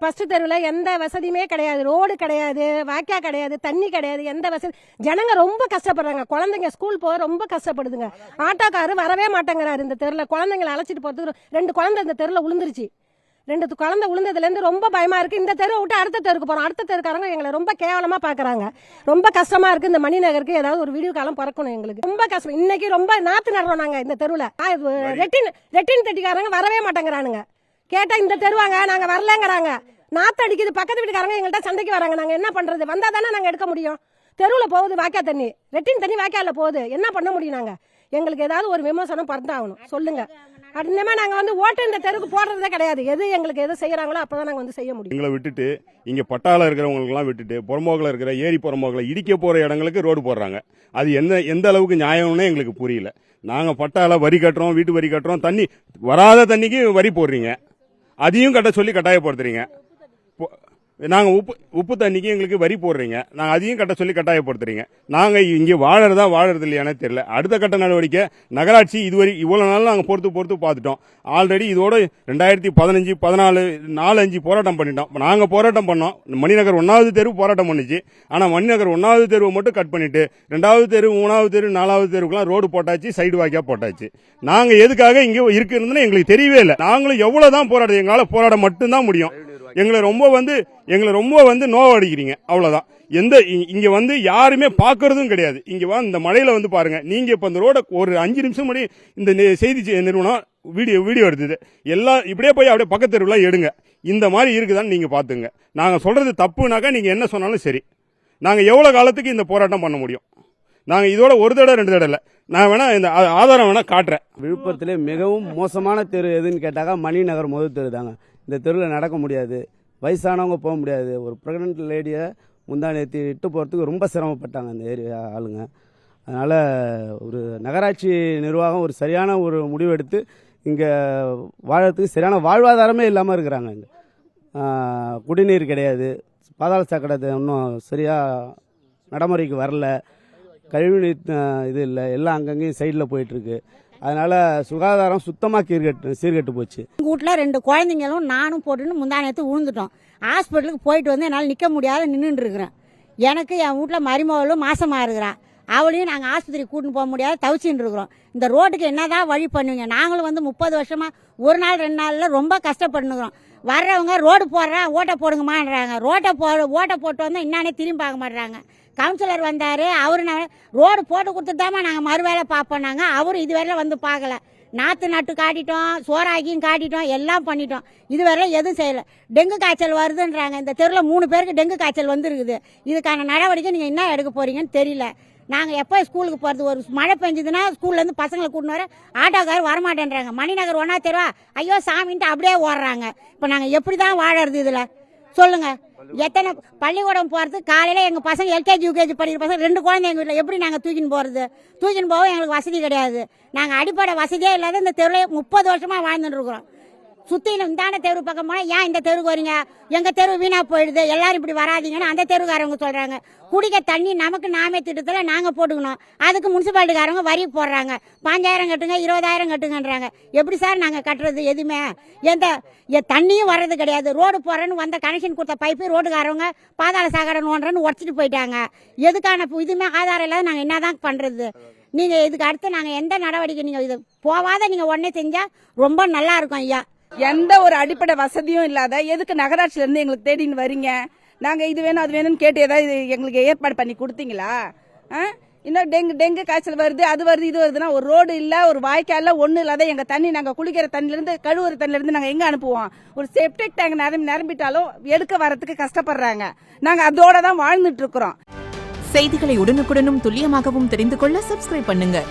First தெருவில் எந்த வசதியுமே கிடையாது. ரோடு கிடையாது, வாய்க்கா கிடையாது, தண்ணி கிடையாது, எந்த வசதி. ஜனங்க ரொம்ப கஷ்டப்படுறாங்க. குழந்தைங்க ஸ்கூல் போக ரொம்ப கஷ்டப்படுதுங்க. ஆட்டோக்காரு வரவே மாட்டேங்கிறாரு இந்த தெருவில். குழந்தைங்களை அழைச்சிட்டு போகிறதுக்கு 2 குழந்தை இந்த தெருவில் விழுந்துருச்சு. 2 குழந்தை விழுந்ததுலேருந்து ரொம்ப பயமா இருக்கு. இந்த தெருவை விட்டு அடுத்த தெருக்கு போறோம். அடுத்த தெருக்காரங்க எங்களை ரொம்ப கேவலமா பாக்குறாங்க. ரொம்ப கஷ்டமா இருக்கு. இந்த மணிநகருக்கு ஏதாவது ஒரு வீடியோ காலம் பிறக்கணும். எங்களுக்கு ரொம்ப கஷ்டம். இன்னைக்கு ரொம்ப நாத்து நடுறோம் நாங்க இந்த தெருவில். ரெட்டின் தட்டிக்காரங்க வரவே மாட்டேங்கிறானுங்க. கேட்டா இந்த தெருவாங்க நாங்க வரலங்கிறாங்க. நாத்து அடிக்குது. பக்கத்து வீட்டுக்காரங்க எங்கள்கிட்ட சண்டைக்கு வராங்க. நாங்க என்ன பண்றது? வந்தா தானே நாங்க எடுக்க முடியும். தெருவில் போகுது வாய்க்கா தண்ணி, ரெட்டின் தண்ணி வாய்க்கால போகுது. என்ன பண்ண முடியும்? நாங்க எங்களுக்கு ஏதாவது ஒரு விமர்சனம் பறந்தாகணும். சொல்லுங்க. அப்படின்னா நாங்க ஓட்டு இந்த தெருக்கு போடுறதே கிடையாது. எது எங்களுக்கு எது செய்யறாங்களோ அப்பதான் நாங்க செய்ய முடியும். எங்களை விட்டுட்டு இங்க பட்டாள இருக்கிறவங்களுக்கு எல்லாம் விட்டுட்டு புறம்போக்கில் இருக்கிற ஏரி புறம்போக்கில் இடிக்க போற இடங்களுக்கு ரோடு போடுறாங்க. அது எந்த அளவுக்கு நியாயம்னு எங்களுக்கு புரியல. நாங்க பட்டாள வரி கட்டுறோம், வீட்டு வரி கட்டுறோம், தண்ணி வராத தண்ணிக்கு வரி போடுறீங்க, அதையும் கட்ட சொல்லி கட்டாயப்படுத்துறீங்க. நாங்க உப்பு தண்ணிக்கு எங்களுக்கு வரி போடுறீங்க, நாங்க அதையும் கட்ட சொல்லி கட்டாயப்படுத்துறீங்க. நாங்க இங்க வாழறது இல்லையானே தெரியல. அடுத்த கட்ட நடவடிக்கை நகராட்சி இதுவரை இவ்வளவு நாள் நாங்க பொறுத்து பார்த்துட்டோம். ஆல்ரெடி இதோட 2015, 14, 4-5 போராட்டம் பண்ணிட்டோம். நாங்க போராட்டம் பண்ணோம். மணிநகர் 1வது தெரு போராட்டம் பண்ணிச்சு. ஆனா மணிநகர் 1வது தெருவை மட்டும் கட் பண்ணிட்டு 2வது தெரு, 3வது தெரு, 4வது தெருவுக்குலாம் ரோடு போட்டாச்சு, சைடு வாய்க்கா போட்டாச்சு. நாங்க எதுக்காக இங்க இருக்குன்னு எங்களுக்கு தெரியவே இல்லை. நாங்களும் எவ்வளவுதான் போராடுறது, எங்களால போராட மட்டும்தான் முடியும். எங்களை ரொம்ப நோவடிக்கிறீங்க, அவ்வளவுதான். இங்க யாருமே பாக்குறதும் கிடையாது. இங்க இந்த மழையில பாருங்க. நீங்க இப்ப இந்த ரோட ஒரு 5 நிமிஷம் முன்னாடி இந்த செய்தி நிறுவனம் வீடியோ எடுத்தது எல்லாம் இப்படியே போய் அப்படியே பக்கத்து தெருவுல எடுங்க. இந்த மாதிரி இருக்குதான்னு நீங்க பாத்துங்க. நாங்க சொல்றது தப்புனாக்கா நீங்க என்ன சொன்னாலும் சரி. நாங்க எவ்வளவு காலத்துக்கு இந்த போராட்டம் பண்ண முடியும்? நாங்க இதோட ஒரு தடவை 2 தடவை இல்ல. நான் வேணா இந்த ஆதாரம் வேணா காட்டுறேன். விழுப்புரத்திலே மிகவும் மோசமான தெரு எதுன்னு கேட்டாக்கா மணிநகர் முதல் தெரு தாங்க. இந்த தெருவில் நடக்க முடியாது, வயசானவங்க போக முடியாது. ஒரு ப்ரெக்னென்ட் லேடியை முந்தானேற்றி இட்டு போகிறதுக்கு ரொம்ப சிரமப்பட்டாங்க இந்த ஏரியா ஆளுங்க. அதனால் ஒரு நகராட்சி நிர்வாகம் ஒரு சரியான ஒரு முடிவு எடுத்து இங்கே வாழறதுக்கு சரியான வாழ்வாதாரமே இல்லாமல் இருக்கிறாங்க. இங்கே குடிநீர் கிடையாது, பாதாள சாக்கடை இன்னும் சரியாக நடைமுறைக்கு வரல, கழிவுநீர் இது இல்லை, எல்லாம் அங்கங்கேயும் சைடில் போயிட்டுருக்கு. அதனால சுகாதாரம் சுத்தமாக சீர்கெட்டு போச்சு. எங்கள் வீட்டில் 2 குழந்தைங்களும் நானும் போட்டுன்னு முந்தானத்து விழுந்துட்டோம். ஹாஸ்பிட்டலுக்கு போயிட்டு வந்து என்னால் நிற்க முடியாத நின்றுட்டு இருக்கிறேன். எனக்கு என் வீட்டில் மருமகளும் மாசமாக இருக்கிறான். அவளையும் நாங்கள் ஆஸ்பத்திரிக்கு கூட்டின்னு போக முடியாத தவிச்சின்னு இருக்கிறோம். இந்த ரோட்டுக்கு என்னதான் வழி பண்ணுவீங்க? நாங்களும் 30 வருஷமாக ஒரு நாள் 2 நாளில் ரொம்ப கஷ்டப்பட்டுக்கிறோம். வர்றவங்க ரோடு போடுறா ஓட்டை போடுங்கம்மான்றாங்க. ஓட்டை போட்டு வந்தால் என்னானே திரும்பி பார்க்க மாட்டுறாங்க. கவுன்சிலர் வந்தார், அவரு ரோடு போட்டு கொடுத்துட்டாமா நாங்கள் மறுவேளை பார்ப்போம். நாங்கள் அவரு இதுவரையில பார்க்கல. நாற்று நட்டு காட்டிட்டோம், சோறாக்கியும் காட்டிட்டோம், எல்லாம் பண்ணிட்டோம். இதுவரையில எதுவும் செய்யலை. டெங்கு காய்ச்சல் வருதுன்றாங்க. இந்த தெருவில் 3 பேருக்கு டெங்கு காய்ச்சல் வந்துருக்குது. இதுக்கான நடவடிக்கை நீங்கள் என்ன எடுக்க போறீங்கன்னு தெரியல. நாங்கள் எப்போ ஸ்கூலுக்கு போகிறது? ஒரு மழை பெஞ்சதுன்னா ஸ்கூல்லேருந்து பசங்களை கூட்டின்னு வர ஆட்டோக்காரர் வரமாட்டேன்றாங்க. மணிநகர் 1வது தெருவா ஐயோ சாமின்ட்டு அப்படியே ஓடுறாங்க. இப்போ நாங்கள் எப்படி தான் வாழறது இதில் சொல்லுங்க? எத்தனை பள்ளிக்கூடம் போகிறது? காலையில் எங்கள் பசங்க LKG UKG படிக்கிற பசங்க 2 குழந்தை எங்கள் வீட்டில் எப்படி நாங்கள் தூக்கின்னு போகிறது? தூக்கின்னு போக எங்களுக்கு வசதி கிடையாது. நாங்கள் அடிப்படை வசதியே இல்லாத இந்த தெருவில் 30 வருஷமாக வாழ்ந்துட்டு இருக்கிறோம். சுற்றிலும் இந்தாண்ட தெரு பக்கம் போனால் ஏன் இந்த தெருவுக்கு வரீங்க? எங்கள் தெரு வீணாக போயிடுது, எல்லாரும் இப்படி வராதிங்கன்னு அந்த தெருக்காரவங்க சொல்கிறாங்க. குடிக்க தண்ணி நமக்கு நாமே திட்டத்தில் நாங்கள் போட்டுக்கணும். அதுக்கு முனிசிபாலிட்டிக்காரங்க வரி போடுறாங்க. 5000 கட்டுங்க, 20000 கட்டுங்கன்றாங்க. எப்படி சார் நாங்கள் கட்டுறது? எதுவுமே தண்ணியும் வர்றது கிடையாது. ரோடு போடுறேன்னு வந்த கனெக்ஷன் கொடுத்த பைப்பு ரோடுக்காரவங்க பாதாள சாக்கடை நோண்டுறன்னு உடச்சிட்டு போயிட்டாங்க. எதுக்கான இதுவுமே ஆதாரம் இல்லாத நாங்கள் என்னதான் பண்ணுறது? நீங்கள் இதுக்கு அடுத்து நாங்கள் எந்த நடவடிக்கை நீங்கள் இது போவாத நீங்கள் உடனே செஞ்சால் ரொம்ப நல்லா இருக்கும் ஐயா. எந்த ஒரு அடிப்படை வசதியும் இல்லாத எதுக்கு நகராட்சியில இருந்து எங்களுக்கு தேடின்னு வரீங்க? நாங்க இது வேணும் அது வேணும்னு கேட்டு ஏதாவது எங்களுக்கு ஏற்பாடு பண்ணி கொடுத்தீங்களா? இன்னும் டெங்கு காய்ச்சல் வருது, அது வருது, இது வருதுன்னா ஒரு ரோடு இல்ல, ஒரு வாய்க்கால ஒண்ணு இல்லாத எங்க தண்ணி நாங்க குளிக்கிற தண்ணில இருந்து கழுவுற தண்ணில இருந்து நாங்க எங்க அனுப்புவோம்? ஒரு செப்டிக் டேங்க் நிரம்பிட்டாலும் எடுக்க வரதுக்கு கஷ்டப்படுறாங்க. நாங்க அதோட தான் வாழ்ந்துட்டு இருக்கிறோம். செய்திகளை உடனுக்குடனும் துல்லியமாகவும் தெரிந்து கொள்ள சப்ஸ்கிரைப் பண்ணுங்க.